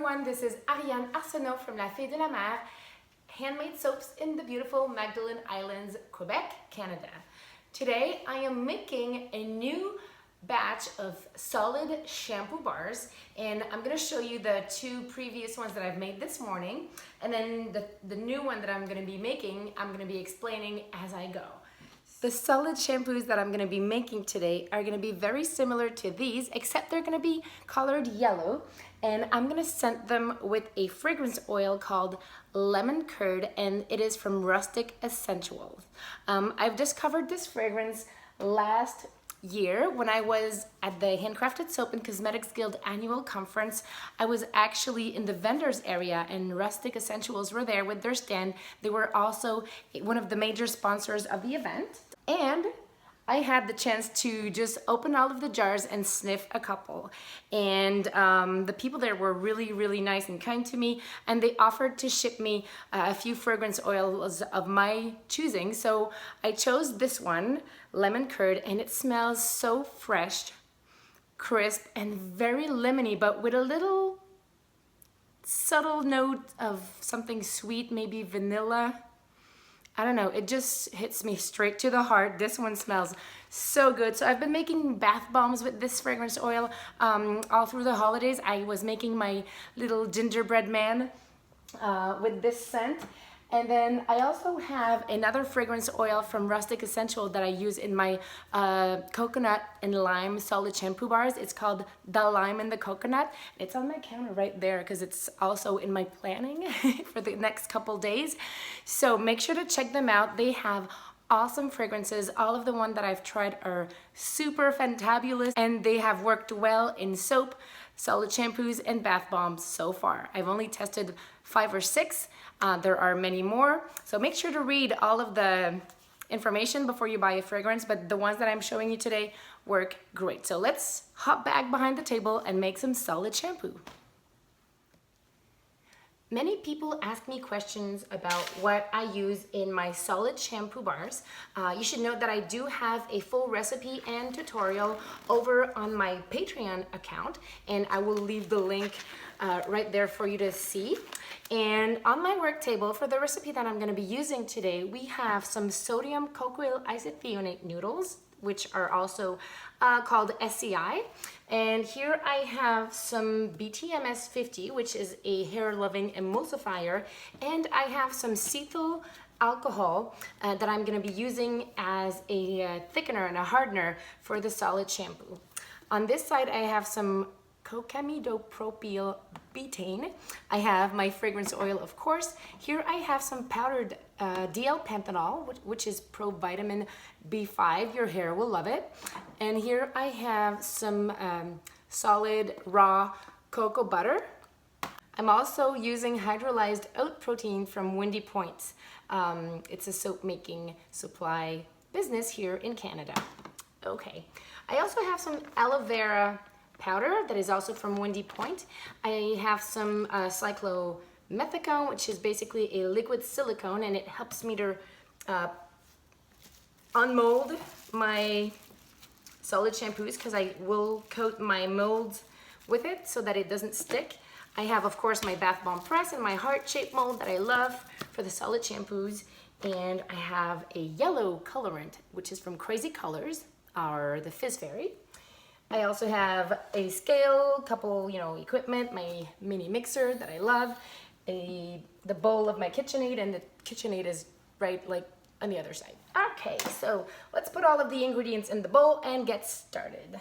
everyone, this is Ariane Arsenault from La Fée de la Mer, handmade soaps in the beautiful Magdalen Islands, Quebec, Canada. Today I am making a new batch of solid shampoo bars, and I'm going to show you the two previous ones that I've made this morning, and then the new one that I'm going to be making, I'm going to be explaining as I go. The solid shampoos that I'm going to be making today are going to be very similar to these, except they're going to be colored yellow, and I'm going to scent them with a fragrance oil called lemon curd, and it is from Rustic Essentials. I've discovered this fragrance last year when I was at the Handcrafted Soap and Cosmetics Guild annual conference. I was actually in the vendors area, and Rustic Essentials were there with their stand. They were also one of the major sponsors of the event, and I had the chance to just open all of the jars and sniff a couple, and the people there were really nice and kind to me, and they offered to ship me a few fragrance oils of my choosing. So I chose this one, lemon curd, and it smells so fresh, crisp, and very lemony, but with a little subtle note of something sweet, maybe vanilla. I don't know, it just hits me straight to the heart. This one smells so good. So I've been making bath bombs with this fragrance oil all through the holidays. I was making my little gingerbread man with this scent. And then I also have another fragrance oil from Rustic Essential that I use in my coconut and lime solid shampoo bars. It's called The Lime and the Coconut. It's on my counter right there because it's also in my planning for the next couple days. So make sure to check them out. They have awesome fragrances. All of the ones that I've tried are super fantabulous, and they have worked well in soap, solid shampoos, and bath bombs so far. I've only tested 5 or 6. There are many more, so make sure to read all of the information before you buy a fragrance, but the ones that I'm showing you today work great. So let's hop back behind the table and make some solid shampoo. Many people ask me questions about what I use in my solid shampoo bars. You should note that I do have a full recipe and tutorial over on my Patreon account, and I will leave the link right there for you to see. And on my work table, for the recipe that I'm going to be using today, we have some sodium cocoyl isethionate noodles, which are also called SCI. And here I have some BTMS 50, which is a hair-loving emulsifier, and I have some cetyl alcohol that I'm going to be using as a thickener and a hardener for the solid shampoo. On this side, I have some cocamidopropyl betaine. I have my fragrance oil, of course. Here I have some powdered DL-panthenol, which is pro-vitamin B5. Your hair will love it. And here I have some solid raw cocoa butter. I'm also using hydrolyzed oat protein from Windy Point. It's a soap making supply business here in Canada. Okay. I also have some aloe vera powder that is also from Windy Point. I have some cyclomethicone, which is basically a liquid silicone, and it helps me to unmold my solid shampoos because I will coat my molds with it so that it doesn't stick. I have, of course, my bath bomb press and my heart-shaped mold that I love for the solid shampoos, and I have a yellow colorant, which is from Crazy Colors, or the Fizz Fairy. I also have a scale, couple, equipment, my mini mixer that I love, the bowl of my KitchenAid, and the KitchenAid is right like on the other side. Okay, so let's put all of the ingredients in the bowl and get started.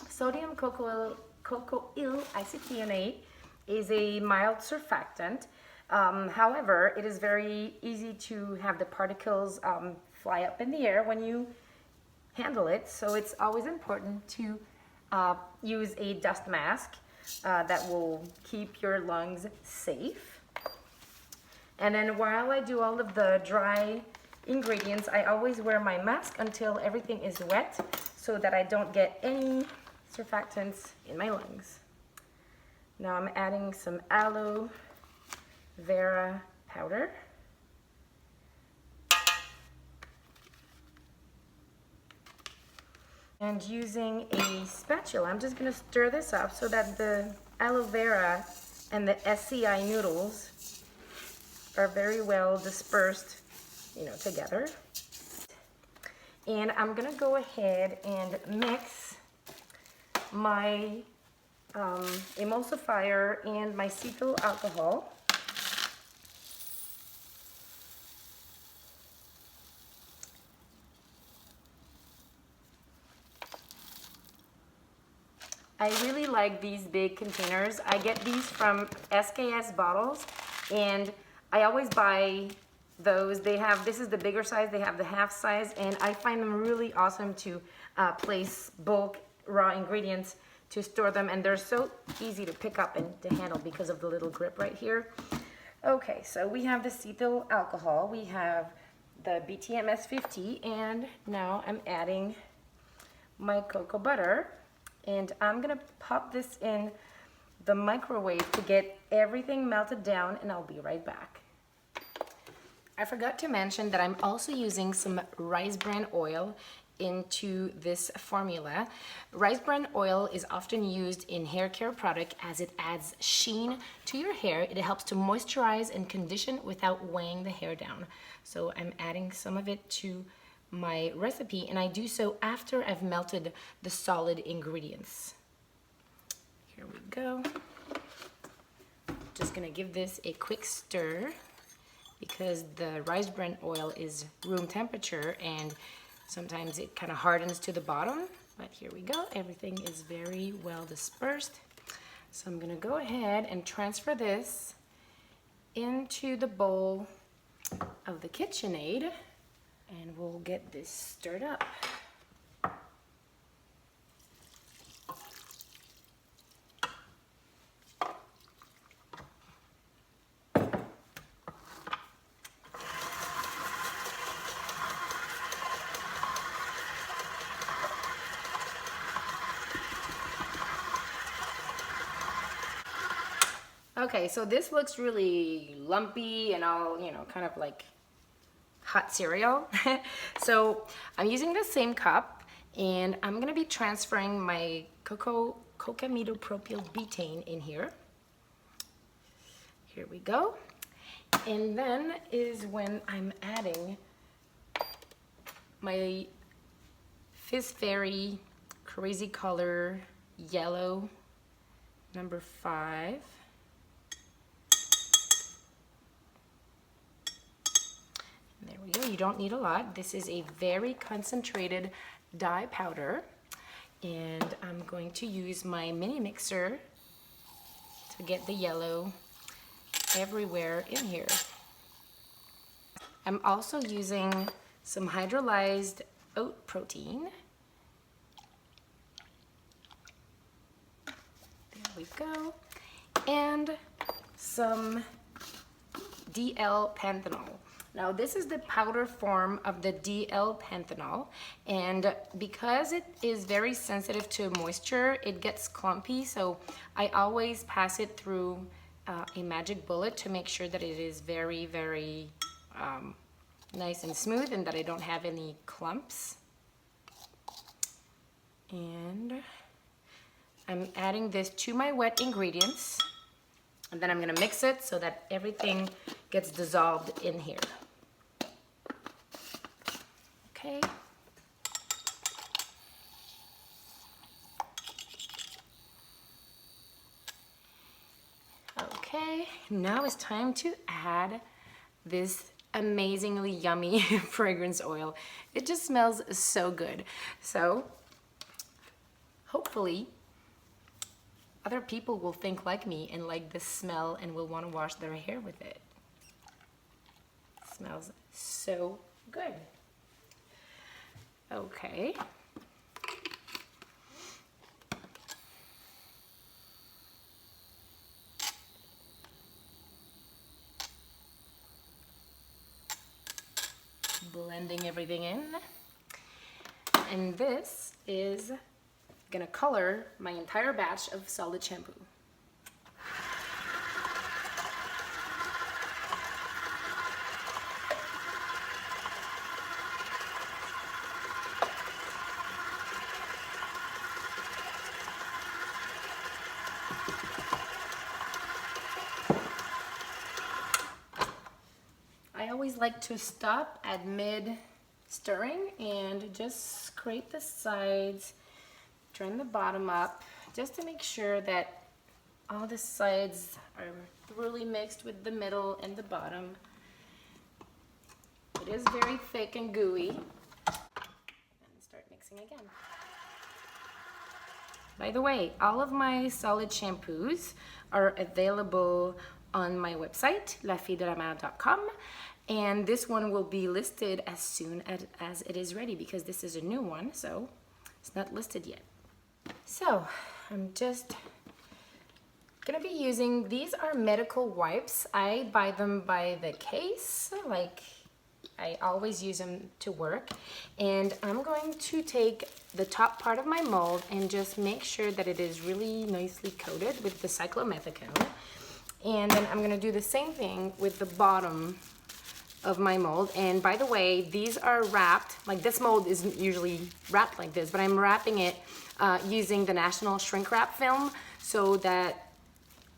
Sodium cocoyl isethionate is a mild surfactant. However, it is very easy to have the particles fly up in the air when you handle it, so it's always important to use a dust mask that will keep your lungs safe. And then while I do all of the dry ingredients, I always wear my mask until everything is wet so that I don't get any surfactants in my lungs. Now I'm adding some aloe vera powder. And using a spatula, I'm just gonna stir this up so that the aloe vera and the SCI noodles are very well dispersed, together. And I'm gonna go ahead and mix my emulsifier and my cetyl alcohol. I really like these big containers. I get these from SKS bottles, and I always buy those. This is the bigger size, they have the half size, and I find them really awesome to place bulk raw ingredients to store them, and they're so easy to pick up and to handle because of the little grip right here. Okay, so we have the cetyl alcohol, we have the BTMS 50, and now I'm adding my cocoa butter. And I'm gonna pop this in the microwave to get everything melted down, and I'll be right back. I forgot to mention that I'm also using some rice bran oil into this formula. Rice bran oil is often used in hair care product as it adds sheen to your hair. It helps to moisturize and condition without weighing the hair down. So I'm adding some of it to my recipe, and I do so after I've melted the solid ingredients. Here we go. Just gonna give this a quick stir because the rice bran oil is room temperature and sometimes it kind of hardens to the bottom, but here we go. Everything is very well dispersed. So I'm gonna go ahead and transfer this into the bowl of the KitchenAid, and we'll get this stirred up. Okay, so this looks really lumpy and all, kind of like hot cereal. So I'm using the same cup, and I'm gonna be transferring my cocamidopropyl betaine in here. Here we go. And then is when I'm adding my Fizz Fairy Crazy Color Yellow number 5. There we go. You don't need a lot. This is a very concentrated dye powder, and I'm going to use my mini mixer to get the yellow everywhere in here. I'm also using some hydrolyzed oat protein. There we go. And some DL-panthenol. Now this is the powder form of the DL-panthenol, and because it is very sensitive to moisture, it gets clumpy, so I always pass it through a magic bullet to make sure that it is very, very nice and smooth and that I don't have any clumps. And I'm adding this to my wet ingredients, and then I'm gonna mix it so that everything gets dissolved in here. Okay. Okay, now it's time to add this amazingly yummy fragrance oil. It just smells so good. So hopefully other people will think like me and like the smell and will want to wash their hair with it. It smells so good. Okay. Blending everything in. And this is gonna color my entire batch of solid shampoo. always like to stop at mid stirring and just scrape the sides, turn the bottom up, just to make sure that all the sides are thoroughly mixed with the middle and the bottom. It is very thick and gooey. And start mixing again. By the way, all of my solid shampoos are available on my website, iles-de-la-madeleine.com, and this one will be listed as soon as it is ready, because this is a new one, so it's not listed yet. So I'm just gonna be using, these are medical wipes. I buy them by the case, like I always use them to work. And I'm going to take the top part of my mold and just make sure that it is really nicely coated with the cyclomethicone. And then I'm gonna do the same thing with the bottom of my mold. And by the way, these are wrapped, like this mold isn't usually wrapped like this, but I'm wrapping it using the National Shrink Wrap film so that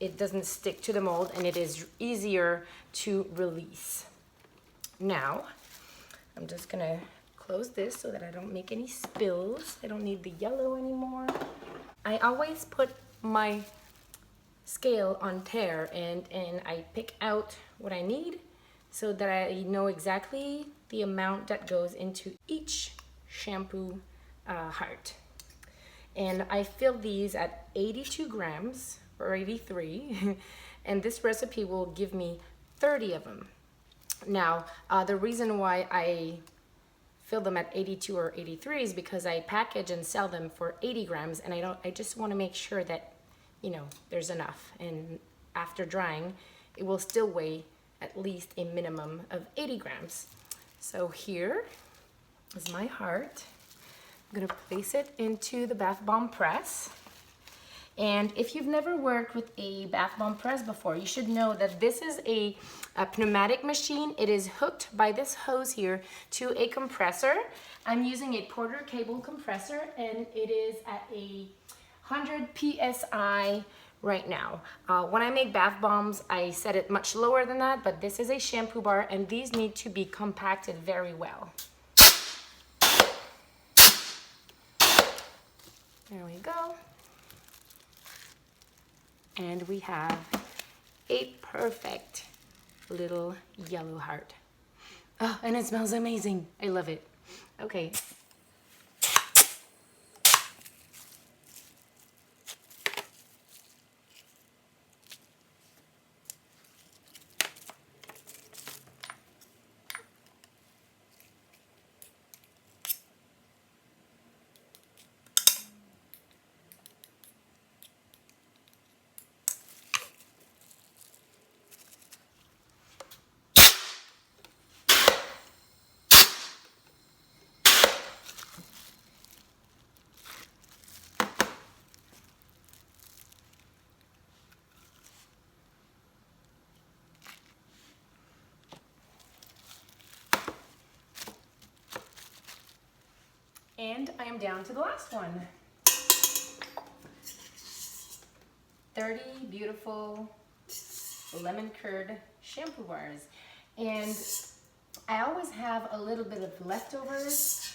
it doesn't stick to the mold and it is easier to release. Now, I'm just gonna close this so that I don't make any spills. I don't need the yellow anymore. I always put my scale on tare and I pick out what I need so that I know exactly the amount that goes into each shampoo heart. And I fill these at 82 grams or 83 and this recipe will give me 30 of them. Now, the reason why I fill them at 82 or 83 is because I package and sell them for 80 grams and I just want to make sure that, you know, there's enough. And after drying, it will still weigh at least a minimum of 80 grams. So here is my heart. I'm gonna place it into the bath bomb press. And if you've never worked with a bath bomb press before, you should know that this is a pneumatic machine. It is hooked by this hose here to a compressor. I'm using a Porter cable compressor and it is at a 100 PSI right now. When I make bath bombs, I set it much lower than that, but this is a shampoo bar and these need to be compacted very well. There we go. And we have a perfect little yellow heart. Oh, and it smells amazing. I love it. Okay. And I am down to the last one. 30 beautiful lemon curd shampoo bars. And I always have a little bit of leftovers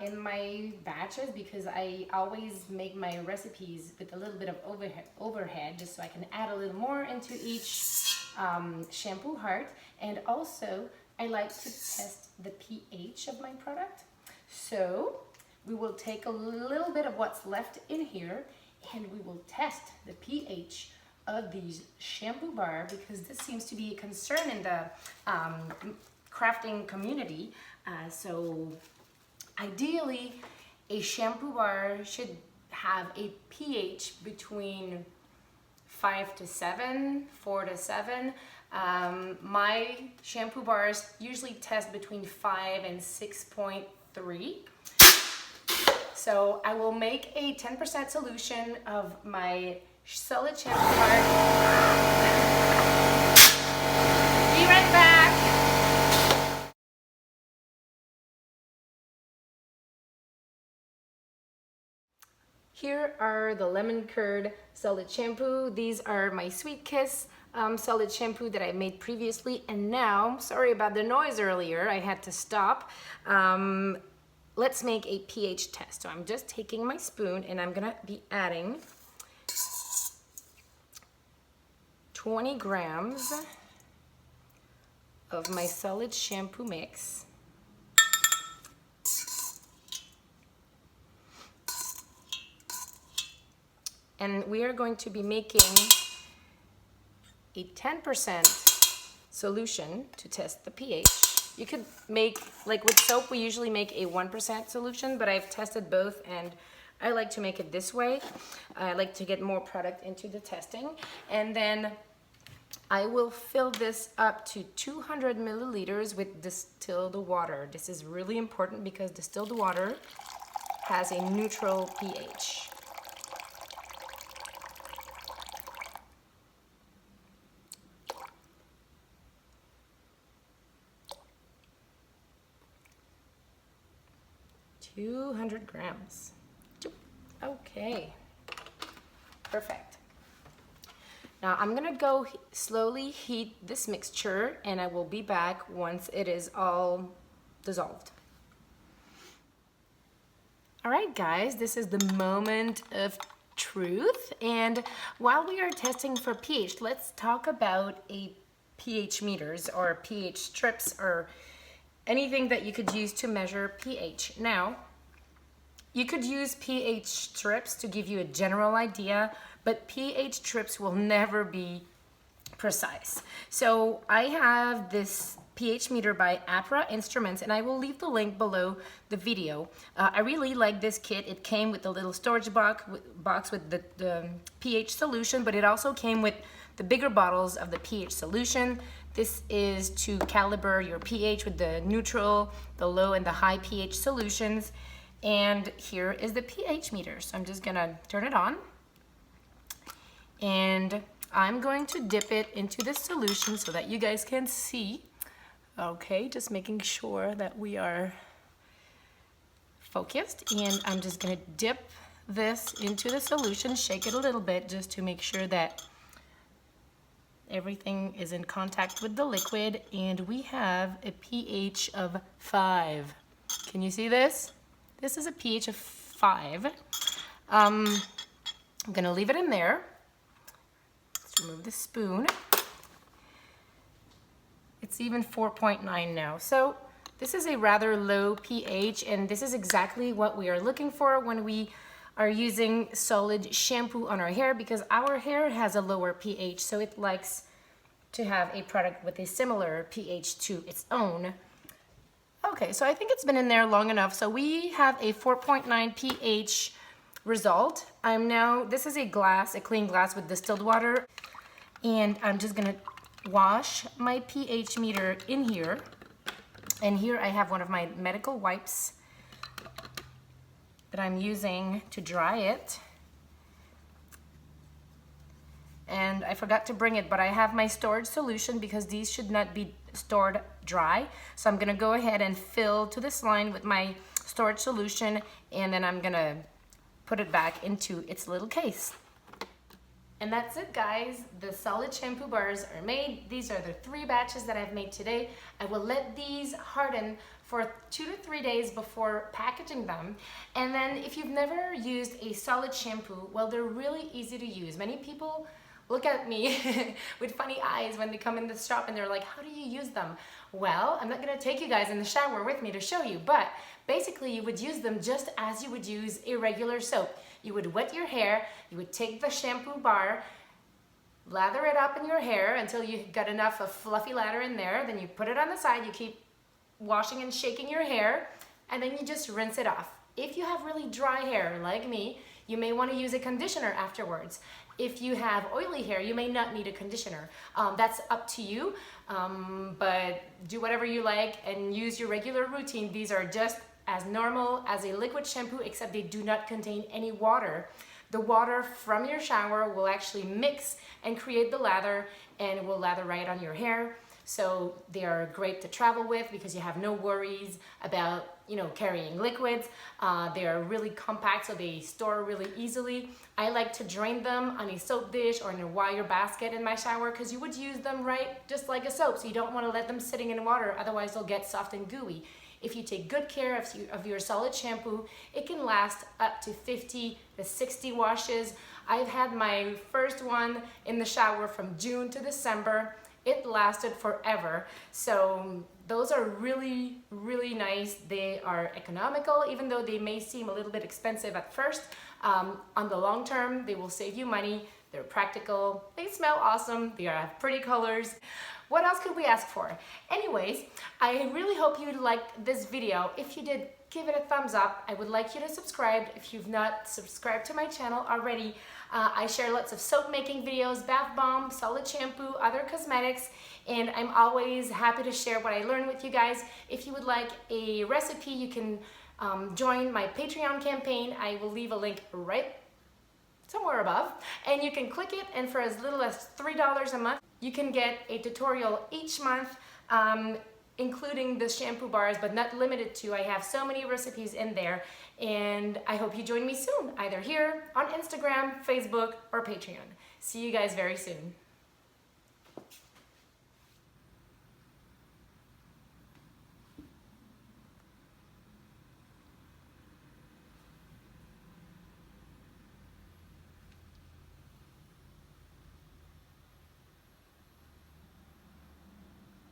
in my batches because I always make my recipes with a little bit of overhead just so I can add a little more into each shampoo heart. And also I like to test the pH of my product. So we will take a little bit of what's left in here and we will test the pH of these shampoo bar because this seems to be a concern in the crafting community. So ideally a shampoo bar should have a pH between 5 to 7, 4 to 7. My shampoo bars usually test between 5 and 6.3. So I will make a 10% solution of my solid shampoo bar. Be right back. Here are the lemon curd solid shampoo. These are my Sweet Kiss solid shampoo that I made previously, and now, sorry about the noise earlier, I had to stop. Let's make a pH test. So I'm just taking my spoon and I'm gonna be adding 20 grams of my solid shampoo mix. And we are going to be making a 10% solution to test the pH. You could make, like with soap, we usually make a 1% solution, but I've tested both and I like to make it this way. I like to get more product into the testing. And then I will fill this up to 200 milliliters with distilled water. This is really important because distilled water has a neutral pH. $200 grams. Okay, perfect. Now I'm gonna go slowly heat this mixture and I will be back once it is all dissolved. All right, guys, this is the moment of truth. And while we are testing for pH, let's talk about a pH meters or pH strips or anything that you could use to measure pH. Now, you could use pH strips to give you a general idea, but pH strips will never be precise. So I have this pH meter by Apra Instruments, and I will leave the link below the video. I really like this kit. It came with a little storage box with the pH solution, but it also came with the bigger bottles of the pH solution. This is to calibrate your pH with the neutral, the low, and the high pH solutions. And here is the pH meter. So I'm just gonna turn it on. And I'm going to dip it into the solution so that you guys can see. Okay, just making sure that we are focused. And I'm just gonna dip this into the solution, shake it a little bit just to make sure that everything is in contact with the liquid. And we have a pH of 5. Can you see this? This is a pH of 5. I'm gonna leave it in there. Let's remove the spoon. It's even 4.9 now. So this is a rather low pH, and this is exactly what we are looking for when we are using solid shampoo on our hair, because our hair has a lower pH, so it likes to have a product with a similar pH to its own. Okay, so I think it's been in there long enough. So we have a 4.9 pH result. This is a clean glass with distilled water, and I'm just gonna wash my pH meter in here. And here I have one of my medical wipes that I'm using to dry it. And I forgot to bring it, but I have my storage solution because these should not be stored dry. So I'm gonna go ahead and fill to this line with my storage solution, and then I'm gonna put it back into its little case. And that's it, guys. The solid shampoo bars are made. These are the 3 batches that I've made today. I will let these harden for 2 to 3 days before packaging them. And then if you've never used a solid shampoo, well, they're really easy to use. Many people look at me with funny eyes when they come in the shop and they're like, how do you use them? Well, I'm not gonna take you guys in the shower with me to show you, but basically you would use them just as you would use a regular soap. You would wet your hair, you would take the shampoo bar, lather it up in your hair until you got enough of fluffy lather in there, then you put it on the side, you keep washing and shaking your hair, and then you just rinse it off. If you have really dry hair like me, you may want to use a conditioner afterwards. If you have oily hair, you may not need a conditioner. That's up to you, but do whatever you like and use your regular routine. These are just as normal as a liquid shampoo, except they do not contain any water. The water from your shower will actually mix and create the lather, and it will lather right on your hair. So they are great to travel with because you have no worries about, you know, carrying liquids. They are really compact, so they store really easily. I like to drain them on a soap dish or in a wire basket in my shower because you would use them right just like a soap, so you don't want to let them sitting in water, otherwise they'll get soft and gooey. If you take good care of your solid shampoo, it can last up to 50 to 60 washes. I've had my first one in the shower from June to December. It lasted forever. So those are really, really nice. They are economical, even though they may seem a little bit expensive at first. On the long term, they will save you money. They're practical, they smell awesome, they have pretty colors. What else could we ask for? Anyways, I really hope you liked this video. If you did, give it a thumbs up. I would like you to subscribe if you've not subscribed to my channel already. I share lots of soap making videos, bath bomb, solid shampoo, other cosmetics, and I'm always happy to share what I learn with you guys. If you would like a recipe, you can join my Patreon campaign. I will leave a link right somewhere above, and you can click it, and for as little as $3 a month, you can get a tutorial each month, including the shampoo bars, but not limited to. I have so many recipes in there, and I hope you join me soon, either here, on Instagram, Facebook, or Patreon. See you guys very soon.